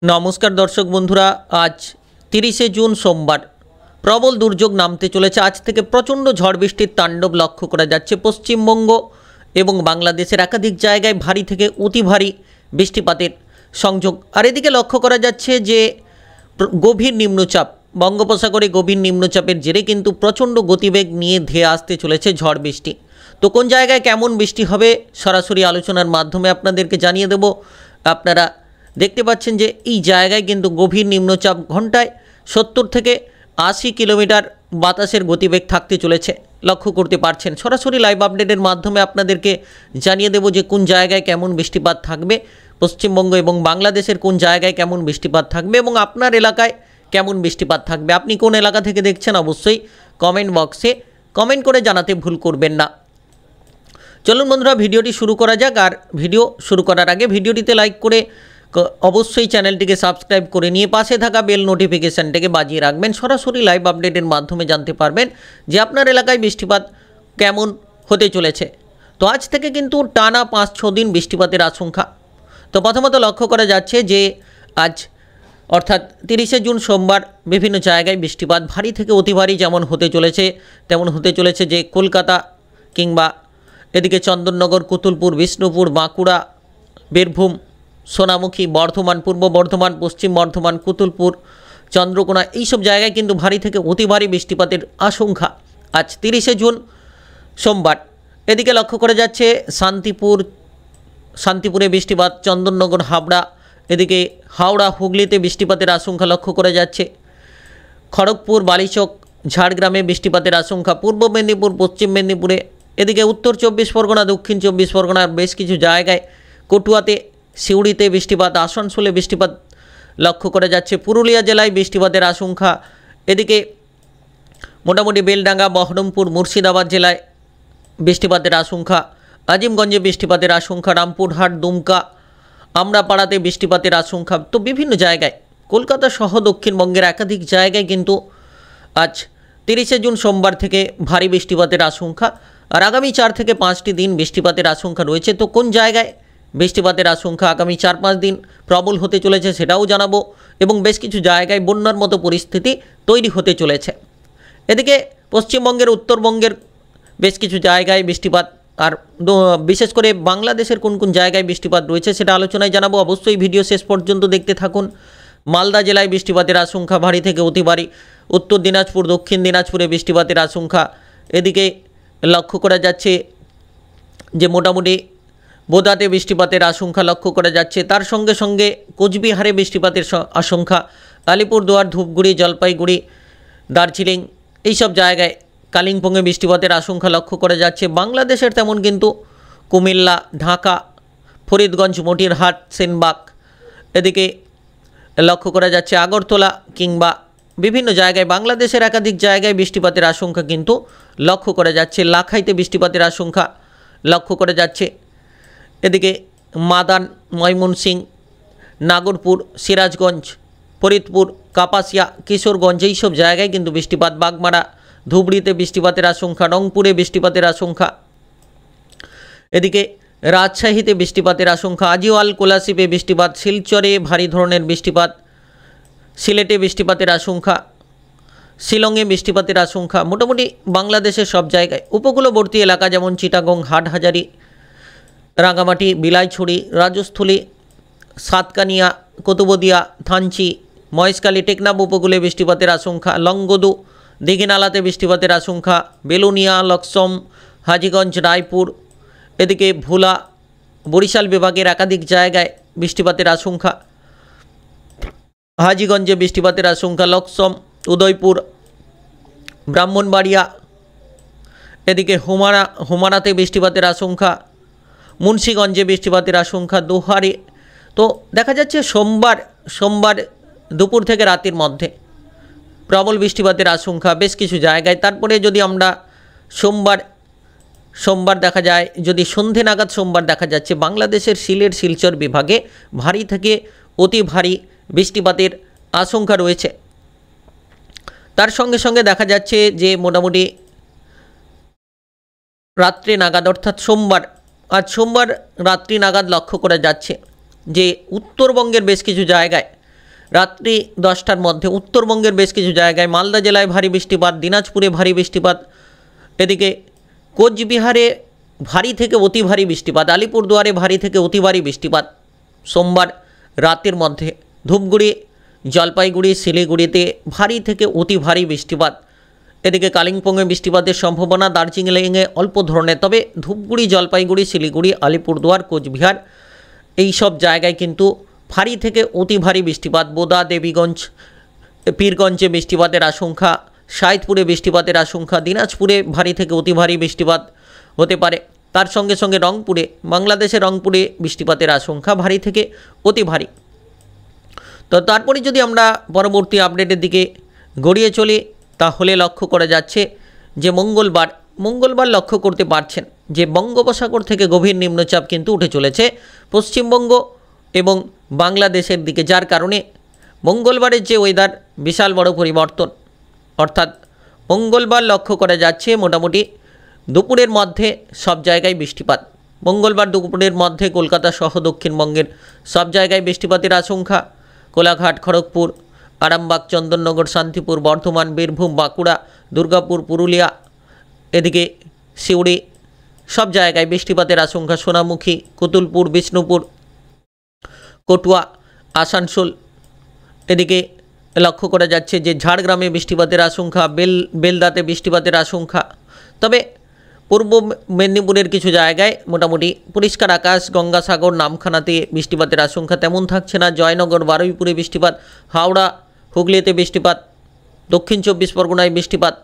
নমস্কার দর্শক বন্ধুরা, আজ 30শে জুন সোমবার। প্রবল দুর্যোগ নামতে চলেছে। আজ থেকে প্রচণ্ড ঝড় বৃষ্টির তাণ্ডব লক্ষ্য করা যাচ্ছে পশ্চিমবঙ্গ এবং বাংলাদেশের একাধিক জায়গায় ভারী থেকে অতি ভারী বৃষ্টিপাতের সংযোগ। আর এদিকে লক্ষ্য করা যাচ্ছে যে গভীর নিম্নচাপ, বঙ্গোপসাগরে গভীর নিম্নচাপের জেরে কিন্তু প্রচণ্ড গতিবেগ নিয়ে ধেয়ে আসতে চলেছে ঝড় বৃষ্টি। তো কোন জায়গায় কেমন বৃষ্টি হবে সরাসরি আলোচনার মাধ্যমে আপনাদেরকে জানিয়ে দেব। আপনারা দেখতে পাচ্ছেন যে এই জায়গায় কিন্তু গভীর নিম্নচাপ ঘন্টায় 70 থেকে 80 কিলোমিটার বাতাসের গতিবেগ থাকতে চলেছে, লক্ষ্য করতে পারছেন। সরাসরি লাইভ আপডেটের মাধ্যমে আপনাদেরকে জানিয়ে দেব যে কোন জায়গায় কেমন বৃষ্টিপাত থাকবে, পশ্চিমবঙ্গ এবং বাংলাদেশের কোন জায়গায় কেমন বৃষ্টিপাত থাকবে এবং আপনার এলাকায় কেমন বৃষ্টিপাত থাকবে। আপনি কোন এলাকা থেকে দেখছেন অবশ্যই কমেন্ট বক্সে কমেন্ট করে জানাতে ভুল করবেন না। চলুন বন্ধুরা, ভিডিওটি শুরু করা যাক। আর ভিডিও শুরু করার আগে ভিডিওটিতে লাইক করে অবশ্যই চ্যানেলটিকে সাবস্ক্রাইব করে নিয়ে পাশে থাকা বেল নোটিফিকেশানটাকে বাজিয়ে রাখবেন। সরাসরি লাইভ আপডেটের মাধ্যমে জানতে পারবেন যে আপনার এলাকায় বৃষ্টিপাত কেমন হতে চলেছে। তো আজ থেকে কিন্তু টানা 5-6 দিন বৃষ্টিপাতের আশঙ্কা। তো প্রথমত লক্ষ্য করা যাচ্ছে যে আজ অর্থাৎ 30শে জুন সোমবার বিভিন্ন জায়গায় বৃষ্টিপাত ভারী থেকে অতি ভারী যেমন হতে চলেছে, তেমন হতে চলেছে যে কলকাতা কিংবা এদিকে চন্দননগর, কুতুলপুর, বিষ্ণুপুর, বাঁকুড়া, বীরভূম, সোনামুখী, বর্ধমান, পূর্ব বর্ধমান, পশ্চিম বর্ধমান, কুতুলপুর, চন্দ্রকোনা এইসব জায়গায় কিন্তু ভারী থেকে অতি ভারী বৃষ্টিপাতের আশঙ্কা আজ 30শে জুন সোমবার। এদিকে লক্ষ্য করা যাচ্ছে শান্তিপুরে বৃষ্টিপাত, চন্দননগর, হাবড়া, এদিকে হাওড়া, হুগলিতে বৃষ্টিপাতের আশঙ্কা লক্ষ্য করা যাচ্ছে। খড়গপুর, বালিচক, ঝাড়গ্রামে বৃষ্টিপাতের আশঙ্কা। পূর্ব মেদিনীপুর, পশ্চিম মেদিনীপুরে, এদিকে উত্তর 24 পরগনা, দক্ষিণ 24 পরগনার বেশ কিছু জায়গায়, কটুয়াতে, সিউড়িতে বৃষ্টিপাত, আসানসোলে বৃষ্টিপাত লক্ষ্য করা যাচ্ছে। পুরুলিয়া জেলায় বৃষ্টিপাতের আশঙ্কা। এদিকে মোটামুটি বেলডাঙ্গা, বহরমপুর, মুর্শিদাবাদ জেলায় বৃষ্টিপাতের আশঙ্কা। আজিমগঞ্জে বৃষ্টিপাতের আশঙ্কা। রামপুরহাট, দুমকা, আমরাপাড়াতে বৃষ্টিপাতের আশঙ্কা। তো বিভিন্ন জায়গায় কলকাতা সহ দক্ষিণবঙ্গের একাধিক জায়গায় কিন্তু আজ 30শে জুন সোমবার থেকে ভারী বৃষ্টিপাতের আশঙ্কা। আর আগামী 4 থেকে 5টি দিন বৃষ্টিপাতের আশঙ্কা রয়েছে। তো কোন জায়গায় বৃষ্টিপাতের আশঙ্কা আগামী 4-5 দিন প্রবল হতে চলেছে সেটাও জানাবো এবং বেশ কিছু জায়গায় বন্যার মতো পরিস্থিতি তৈরি হতে চলেছে। এদিকে পশ্চিমবঙ্গের, উত্তরবঙ্গের বেশ কিছু জায়গায় বৃষ্টিপাত, আর বিশেষ করে বাংলাদেশের কোন কোন জায়গায় বৃষ্টিপাত রয়েছে সেটা আলোচনায় জানাবো। অবশ্যই ভিডিও শেষ পর্যন্ত দেখতে থাকুন। মালদা জেলায় বৃষ্টিপাতের আশঙ্কা ভারী থেকে অতি ভারী। উত্তর দিনাজপুর, দক্ষিণ দিনাজপুরে বৃষ্টিপাতের আশঙ্কা। এদিকে লক্ষ্য করা যাচ্ছে যে মোটামুটি বোদাতে বৃষ্টিপাতের আশঙ্কা লক্ষ্য করা যাচ্ছে। তার সঙ্গে সঙ্গে কোচবিহারে বৃষ্টিপাতের আশঙ্কা। আলিপুরদুয়ার, ধূপগুড়ি, জলপাইগুড়ি, দার্জিলিং এইসব জায়গায়, কালিম্পংয়ে বৃষ্টিপাতের আশঙ্কা লক্ষ্য করা যাচ্ছে। বাংলাদেশের তেমন কিন্তু কুমিল্লা, ঢাকা, ফরিদগঞ্জ, মতিরহাট, সেনবাগ, এদিকে লক্ষ্য করা যাচ্ছে আগরতলা কিংবা বিভিন্ন জায়গায়, বাংলাদেশের একাধিক জায়গায় বৃষ্টিপাতের আশঙ্কা কিন্তু লক্ষ্য করা যাচ্ছে। লাখাইতে বৃষ্টিপাতের আশঙ্কা লক্ষ্য করা যাচ্ছে। এদিকে মাদান, ময়মনসিংহ, নাগরপুর, সিরাজগঞ্জ, ফরিদপুর, কাপাসিয়া, কিশোরগঞ্জ এইসব জায়গায় কিন্তু বৃষ্টিপাত। বাগমারা, ধুবড়িতে বৃষ্টিপাতের আশঙ্কা। রংপুরে বৃষ্টিপাতের আশঙ্কা। এদিকে রাজশাহীতে বৃষ্টিপাতের আশঙ্কা। আজিওয়াল, কোলাশিপে বৃষ্টিপাত। শিলচরে ভারী ধরনের বৃষ্টিপাত। সিলেটে বৃষ্টিপাতের আশঙ্কা। শিলংয়ে বৃষ্টিপাতের আশঙ্কা। মোটামুটি বাংলাদেশের সব জায়গায় উপকূলবর্তী এলাকা যেমন চিটাগং, হাটহাজারি, রাঙামাটি, বিলাইছড়ি, রাজস্থলী, সাতকানিয়া, কুতুবদিয়া, থানচি, মহেশখালী, টেকনাফ উপকূলে বৃষ্টিপাতের আশঙ্কা। লংগদু, দীঘিনালাতে বৃষ্টিপাতের আশঙ্কা। বেলুনিয়া, লক্সম, হাজীগঞ্জ, রায়পুর, এদিকে ভোলা, বরিশাল বিভাগের একাধিক জায়গায় বৃষ্টিপাতের আশঙ্কা। হাজীগঞ্জে বৃষ্টিপাতের আশঙ্কা। লক্সম, উদয়পুর, ব্রাহ্মণবাড়িয়া, এদিকে হুমারাতে বৃষ্টিপাতের আশঙ্কা। মুন্সিগঞ্জে বৃষ্টিপাতের আশঙ্কা। দোহারে। তো দেখা যাচ্ছে সোমবার দুপুর থেকে রাতের মধ্যে প্রবল বৃষ্টিপাতের আশঙ্কা বেশ কিছু জায়গায়। তারপরে যদি আমরা সোমবার দেখা যায়, যদি সন্ধে নাগাদ সোমবার দেখা যাচ্ছে বাংলাদেশের সিলেট, শিলচর বিভাগে ভারী থেকে অতি ভারী বৃষ্টিপাতের আশঙ্কা রয়েছে। তার সঙ্গে সঙ্গে দেখা যাচ্ছে যে মোটামুটি রাত্রে নাগাদ, অর্থাৎ সোমবার রাত্রি নাগাদ লক্ষ্য করা যাচ্ছে যে উত্তরবঙ্গের বেশ কিছু জায়গায় রাত্রি 10টার মধ্যে উত্তরবঙ্গের বেশ কিছু জায়গায়, মালদা জেলায় ভারী বৃষ্টিপাত, দিনাজপুরে ভারী বৃষ্টিপাত, এদিকে কোচবিহারে ভারী থেকে অতি ভারী বৃষ্টিপাত, আলিপুরদুয়ারে ভারী থেকে অতি ভারী বৃষ্টিপাত সোমবার রাতের মধ্যে, ধূপগুড়ি, জলপাইগুড়ি, শিলিগুড়িতে ভারী থেকে অতি ভারী বৃষ্টিপাত, এদিকে কালিম্পংয়ে বৃষ্টিপাতের সম্ভাবনা, দার্জিলিংয়ে অল্প ধরনের, তবে ধূপগুড়ি, জলপাইগুড়ি, শিলিগুড়ি, আলিপুরদুয়ার, কোচবিহার এই সব জায়গায় কিন্তু ভারী থেকে অতি ভারী বৃষ্টিপাত, বোদা, দেবীগঞ্জ, পীরগঞ্জে বৃষ্টিপাতের আশঙ্কা, সাইদপুরে বৃষ্টিপাতের আশঙ্কা, দিনাজপুরে ভারী থেকে অতি ভারী বৃষ্টিপাত হতে পারে। তার সঙ্গে সঙ্গে রংপুরে, বাংলাদেশের রংপুরে বৃষ্টিপাতের আশঙ্কা ভারী থেকে অতি ভারী। তো তারপরে যদি আমরা পরবর্তী আপডেটের দিকে গড়িয়ে চলি, তাহলে লক্ষ্য করা যাচ্ছে যে মঙ্গলবার লক্ষ্য করতে পারছেন যে বঙ্গোপসাগর থেকে গভীর নিম্নচাপ কিন্তু উঠে চলেছে পশ্চিমবঙ্গ এবং বাংলাদেশের দিকে, যার কারণে মঙ্গলবারের যে ওয়েদার বিশাল বড় পরিবর্তন, অর্থাৎ মঙ্গলবার লক্ষ্য করা যাচ্ছে মোটামুটি দুপুরের মধ্যে সব জায়গায় বৃষ্টিপাত। মঙ্গলবার দুপুরের মধ্যে কলকাতা সহ দক্ষিণবঙ্গের সব জায়গায় বৃষ্টিপাতের আশঙ্কা, কোলাঘাট, খড়গপুর, আরামবাগ, চন্দননগর, শান্তিপুর, বর্ধমান, বীরভূম, বাঁকুড়া, দুর্গাপুর, পুরুলিয়া, এদিকে সিউড়ি সব জায়গায় বৃষ্টিপাতের আশঙ্কা, সোনামুখী, কুতুলপুর, বিষ্ণুপুর, কটুয়া, আসানসোল, এদিকে লক্ষ্য করা যাচ্ছে যে ঝাড়গ্রামে বৃষ্টিপাতের আশঙ্কা, বেলদাতে বৃষ্টিপাতের আশঙ্কা। তবে পূর্ব মেদিনীপুরের কিছু জায়গায় মোটামুটি পরিষ্কার আকাশ, গঙ্গাসাগর, নামখানাতে বৃষ্টিপাতের আশঙ্কা তেমন থাকছে না, জয়নগর, বারুইপুরে বৃষ্টিপাত, হাওড়া, হুগলিতে বৃষ্টিপাত, দক্ষিণ 24 পরগনায় বৃষ্টিপাত,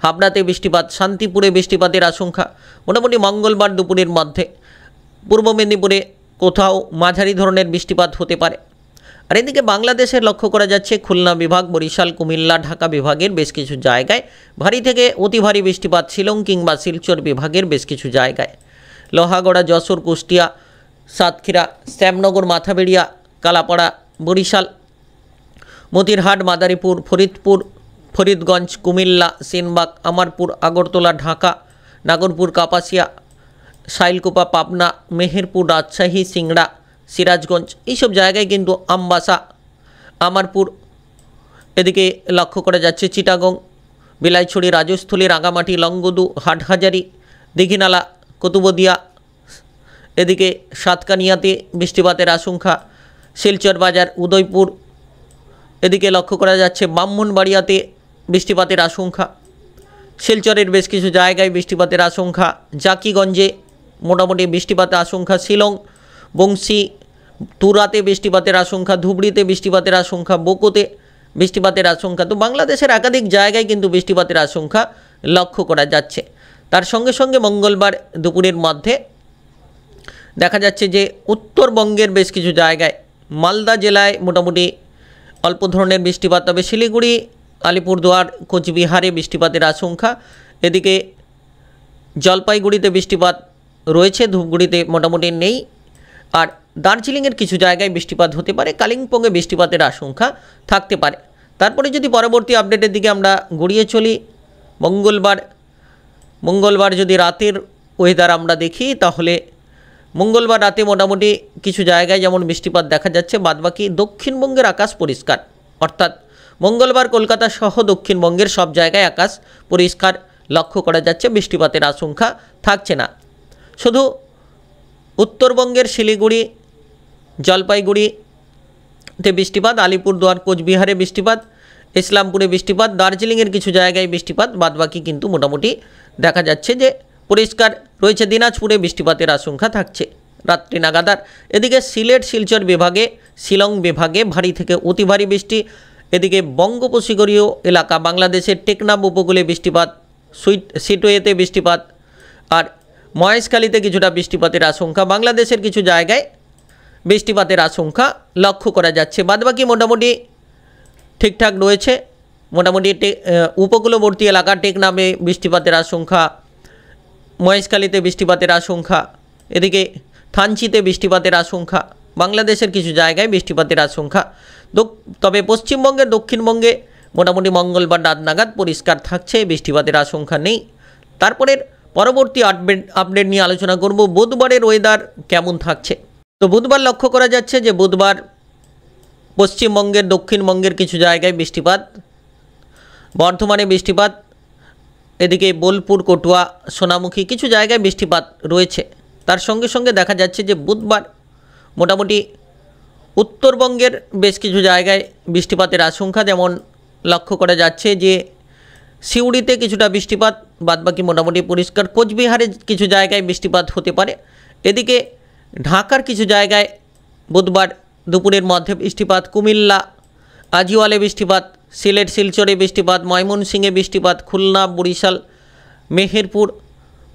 হাবড়াতে বৃষ্টিপাত, শান্তিপুরে বৃষ্টিপাতের আশঙ্কা মোটামুটি মঙ্গলবার দুপুরের মধ্যে। পূর্ব মেদিনীপুরে কোথাও মাঝারি ধরনের বৃষ্টিপাত হতে পারে। আর এদিকে বাংলাদেশের লক্ষ্য করা যাচ্ছে খুলনা বিভাগ, বরিশাল, কুমিল্লা, ঢাকা বিভাগের বেশ কিছু জায়গায় ভারী থেকে অতি ভারী বৃষ্টিপাত, শিলং কিংবা শিলচর বিভাগের বেশ কিছু জায়গায়, লোহাগড়া, যশোর, কুষ্টিয়া, সাতক্ষীরা, শ্যামনগর, মাথাবেড়িয়া, কালাপাড়া, বরিশাল, মতিরহাট, মাদারীপুর, ফরিদপুর, ফরিদগঞ্জ, কুমিল্লা, সেনবাগ, আমারপুর, আগরতলা, ঢাকা, নাগরপুর, কাপাসিয়া, শাইলকুপা, পাবনা, মেহেরপুর, রাজশাহী, সিংড়া, সিরাজগঞ্জ এইসব জায়গায় কিন্তু আমবাসা, আমারপুর, এদিকে লক্ষ্য করা যাচ্ছে চিটাগং, বিলাইছড়ি, রাজস্থলী, রাঙামাটি, লংগদু, হাটহাজারি, দীঘিনালা, কুতুবদিয়া, এদিকে সাতকানিয়াতে বৃষ্টিপাতের আশঙ্কা, শিলচর বাজার, উদয়পুর, এদিকে লক্ষ্য করা যাচ্ছে ব্রাহ্মণবাড়িয়াতে বৃষ্টিপাতের আশঙ্কা, শিলচরের বেশ কিছু জায়গায় বৃষ্টিপাতের আশঙ্কা, জাকিগঞ্জে মোটামুটি বৃষ্টিপাতের আশঙ্কা, শিলং, বংশী, তুরাতে বৃষ্টিপাতের আশঙ্কা, ধুবড়িতে বৃষ্টিপাতের আশঙ্কা, বোকোতে বৃষ্টিপাতের আশঙ্কা। তো বাংলাদেশের একাধিক জায়গায় কিন্তু বৃষ্টিপাতের আশঙ্কা লক্ষ্য করা যাচ্ছে। তার সঙ্গে সঙ্গে মঙ্গলবার দুপুরের মধ্যে দেখা যাচ্ছে যে উত্তরবঙ্গের বেশ কিছু জায়গায়, মালদা জেলায় মোটামুটি অল্প ধরনের বৃষ্টিপাত, তবে শিলিগুড়ি, আলিপুরদুয়ার, কোচবিহারে বৃষ্টিপাতের আশঙ্কা, এদিকে জলপাইগুড়িতে বৃষ্টিপাত রয়েছে, ধূপগুড়িতে মোটামুটি নেই, আর দার্জিলিংয়ের কিছু জায়গায় বৃষ্টিপাত হতে পারে, কালিম্পংয়ে বৃষ্টিপাতের আশঙ্কা থাকতে পারে। তারপরে যদি পরবর্তী আপডেটের দিকে আমরা গড়িয়ে চলি, মঙ্গলবার যদি রাতের ওয়েদার আমরা দেখি, তাহলে মঙ্গলবার রাতে মোটামুটি কিছু জায়গায় যেমন বৃষ্টিপাত দেখা যাচ্ছে, বাদবাকি দক্ষিণবঙ্গের আকাশ পরিষ্কার, অর্থাৎ মঙ্গলবার কলকাতা সহ দক্ষিণবঙ্গের সব জায়গায় আকাশ পরিষ্কার লক্ষ্য করা যাচ্ছে, বৃষ্টিপাতের আশঙ্কা থাকছে না। শুধু উত্তরবঙ্গের শিলিগুড়ি, জলপাইগুড়িতে বৃষ্টিপাত, আলিপুরদুয়ার, কোচবিহারে বৃষ্টিপাত, ইসলামপুরে বৃষ্টিপাত, দার্জিলিংয়ের কিছু জায়গায় বৃষ্টিপাত, বাদবাকি কিন্তু মোটামুটি দেখা যাচ্ছে যে পরিষ্কার রয়েছে। দিনাজপুরে বৃষ্টিপাতের আশঙ্কা থাকছে রাত্রি নাগাদার। এদিকে সিলেট, শিলচর বিভাগে, শিলং বিভাগে ভারী থেকে অতি ভারী বৃষ্টি, এদিকে বঙ্গোপসাগরীয় এলাকা বাংলাদেশের টেকনাফ উপকূলে বৃষ্টিপাত, সিটওয়েতে বৃষ্টিপাত, আর মহেশখালীতে কিছুটা বৃষ্টিপাতের আশঙ্কা, বাংলাদেশের কিছু জায়গায় বৃষ্টিপাতের আশঙ্কা লক্ষ্য করা যাচ্ছে। বাদবাকি মোটামুটি ঠিকঠাক রয়েছে। মোটামুটি উপকূলবর্তী এলাকা টেকনাফে বৃষ্টিপাতের আশঙ্কা, মহেশখালীতে বৃষ্টিপাতের আশঙ্কা, এদিকে থানচিতে বৃষ্টিপাতের আশঙ্কা, বাংলাদেশের কিছু জায়গায় বৃষ্টিপাতের আশঙ্কা। তবে পশ্চিমবঙ্গের দক্ষিণবঙ্গে মোটামুটি মঙ্গলবার রাত নাগাদ পরিষ্কার থাকছে, বৃষ্টিপাতের আশঙ্কা নেই। তারপরের পরবর্তী আপডেট নিয়ে আলোচনা করব বুধবারের ওয়েদার কেমন থাকছে। তো বুধবার লক্ষ্য করা যাচ্ছে যে বুধবার পশ্চিমবঙ্গের দক্ষিণবঙ্গের কিছু জায়গায় বৃষ্টিপাত, বর্ধমানে বৃষ্টিপাত, এদিকে বোলপুর, কটুয়া, সোনামুখী কিছু জায়গায় বৃষ্টিপাত রয়েছে। তার সঙ্গে সঙ্গে দেখা যাচ্ছে যে বুধবার মোটামুটি উত্তরবঙ্গের বেশ কিছু জায়গায় বৃষ্টিপাতের আশঙ্কা, যেমন লক্ষ্য করা যাচ্ছে যে সিউড়িতে কিছুটা বৃষ্টিপাত, বাদবাকি মোটামুটি পরিষ্কার। কোচবিহারে কিছু জায়গায় বৃষ্টিপাত হতে পারে। এদিকে ঢাকার কিছু জায়গায় বুধবার দুপুরের মধ্যে বৃষ্টিপাত, কুমিল্লা, আজিওয়ালে বৃষ্টিপাত, সিলেট শিলচরে বৃষ্টিপাত, ময়মনসিংহে বৃষ্টিপাত, খুলনা, বরিশাল, মেহেরপুর,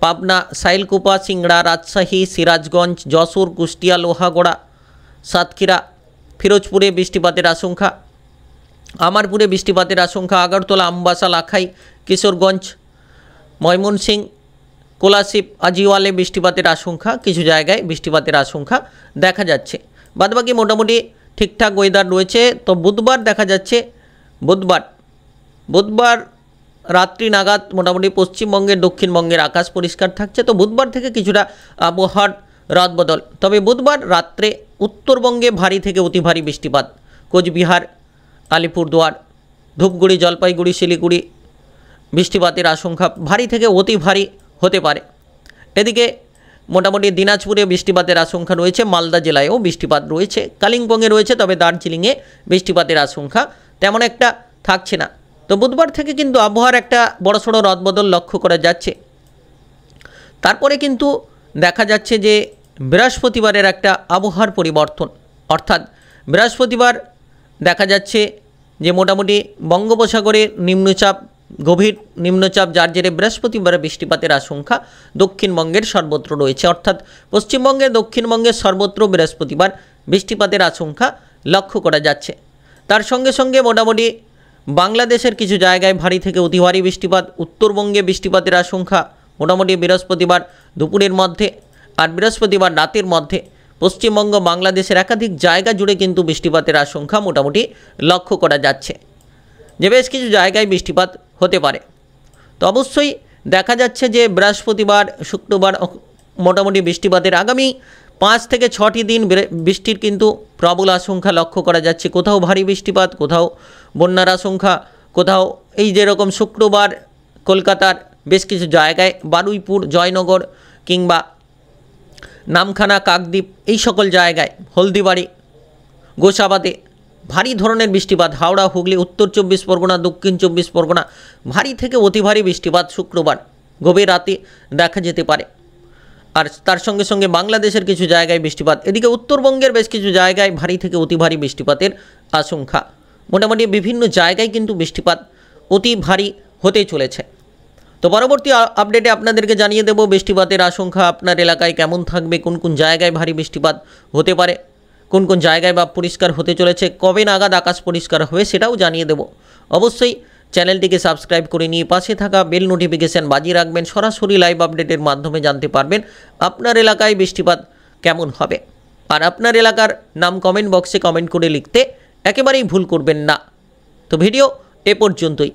পাবনা, সাইলকুপা, সিংড়া, রাজশাহী, সিরাজগঞ্জ, যশোর, কুষ্টিয়া, লোহাগড়া, সাতক্ষীরা, ফিরোজপুরে বৃষ্টিপাতের আশঙ্কা, আমারপুরে বৃষ্টিপাতের আশঙ্কা, আগরতলা, আমবাসা, লাখাই, কিশোরগঞ্জ, ময়মনসিংহ, কোলাশিব, আজিওয়ালে বৃষ্টিপাতের আশঙ্কা, কিছু জায়গায় বৃষ্টিপাতের আশঙ্কা দেখা যাচ্ছে। বাদবাকি মোটামুটি ঠিকঠাক ওয়েদার রয়েছে। তো বুধবার দেখা যাচ্ছে বুধবার রাত্রি নাগাদ মোটামুটি পশ্চিমবঙ্গের দক্ষিণবঙ্গের আকাশ পরিষ্কার থাকছে। তো বুধবার থেকে কিছুটা আবহাওয়ার রদবদল। তবে বুধবার রাত্রে উত্তরবঙ্গে ভারী থেকে অতি ভারী বৃষ্টিপাত, কোচবিহার, আলিপুরদুয়ার, ধূপগুড়ি, জলপাইগুড়ি, শিলিগুড়ি বৃষ্টিপাতের আশঙ্কা ভারী থেকে অতি ভারী হতে পারে। এদিকে মোটামুটি দিনাজপুরে বৃষ্টিপাতের আশঙ্কা রয়েছে, মালদা জেলায়ও বৃষ্টিপাত রয়েছে, কালিম্পংয়ে রয়েছে, তবে দার্জিলিংয়ে বৃষ্টিপাতের আশঙ্কা তেমন একটা থাকছে না। তো বুধবার থেকে কিন্তু আবহাওয়ার একটা বড়সড় রদবদল লক্ষ্য করা যাচ্ছে। তারপরে কিন্তু দেখা যাচ্ছে যে বৃহস্পতিবারের একটা আবহাওয়ার পরিবর্তন, অর্থাৎ বৃহস্পতিবার দেখা যাচ্ছে যে মোটামুটি বঙ্গোপসাগরে নিম্নচাপ, গভীর নিম্নচাপ, যার জেরে বৃহস্পতিবার বৃষ্টিপাতের আশঙ্কা দক্ষিণবঙ্গের সর্বত্র রয়েছে। অর্থাৎ পশ্চিমবঙ্গে, দক্ষিণবঙ্গের সর্বত্র বৃহস্পতিবার বৃষ্টিপাতের আশঙ্কা লক্ষ্য করা যাচ্ছে। তার সঙ্গে সঙ্গে মোটামুটি বাংলাদেশের কিছু জায়গায় ভারী থেকে অতি ভারী বৃষ্টিপাত, উত্তরবঙ্গে বৃষ্টিপাতের আশঙ্কা মোটামুটি বৃহস্পতিবার দুপুরের মধ্যে, আর বৃহস্পতিবার রাতের মধ্যে পশ্চিমবঙ্গ, বাংলাদেশের একাধিক জায়গা জুড়ে কিন্তু বৃষ্টিপাতের আশঙ্কা মোটামুটি লক্ষ্য করা যাচ্ছে, যে বেশ কিছু জায়গায় বৃষ্টিপাত হতে পারে। তো অবশ্যই দেখা যাচ্ছে যে বৃহস্পতিবার, শুক্রবার মোটামুটি বৃষ্টিপাতের আগামী 5 থেকে 6টি দিন বৃষ্টির কিন্তু প্রবল আশঙ্কা লক্ষ্য করা যাচ্ছে। কোথাও ভারী বৃষ্টিপাত, কোথাও বন্যার আশঙ্কা, কোথাও এই যেরকম শুক্রবার কলকাতার বেশ কিছু জায়গায়, বারুইপুর, জয়নগর কিংবা নামখানা, কাকদ্বীপ, এই সকল জায়গায়, হলদিবাড়ি, গোসাবাতে ভারী ধরনের বৃষ্টিপাত, হাওড়া, হুগলি, উত্তর 24 পরগনা, দক্ষিণ 24 পরগনা ভারী থেকে অতি ভারী বৃষ্টিপাত শুক্রবার গভীর রাতে দেখা যেতে পারে। আর তার সঙ্গে সঙ্গে বাংলাদেশের কিছু জায়গায় বৃষ্টিপাত, এদিকে উত্তরবঙ্গের বেশ কিছু জায়গায় ভারী থেকে অতি ভারী বৃষ্টিপাতের আশঙ্কা। মোটামুটি বিভিন্ন জায়গায় কিন্তু বৃষ্টিপাত অতি ভারী হতে চলেছে। তো পরবর্তী আপডেটে আপনাদেরকে জানিয়ে দেব বৃষ্টিপাতের আশঙ্কা আপনার এলাকায় কেমন থাকবে, কোন কোন জায়গায় ভারী বৃষ্টিপাত হতে পারে, কোন কোন জায়গায় বা পরিষ্কার হতে চলেছে, কবে নাগাদ আকাশ পরিষ্কার হবে সেটাও জানিয়ে দেব। অবশ্যই চ্যানেলটিকে সাবস্ক্রাইব করে নিয়ে পাশে থাকা বেল নোটিফিকেশান বাজিয়ে রাখবেন। সরাসরি লাইভ আপডেটের মাধ্যমে জানতে পারবেন আপনার এলাকায় বৃষ্টিপাত কেমন হবে। আর আপনার এলাকার নাম কমেন্ট বক্সে কমেন্ট করে লিখতে একেবারেই ভুল করবেন না। তো ভিডিও এ পর্যন্তই।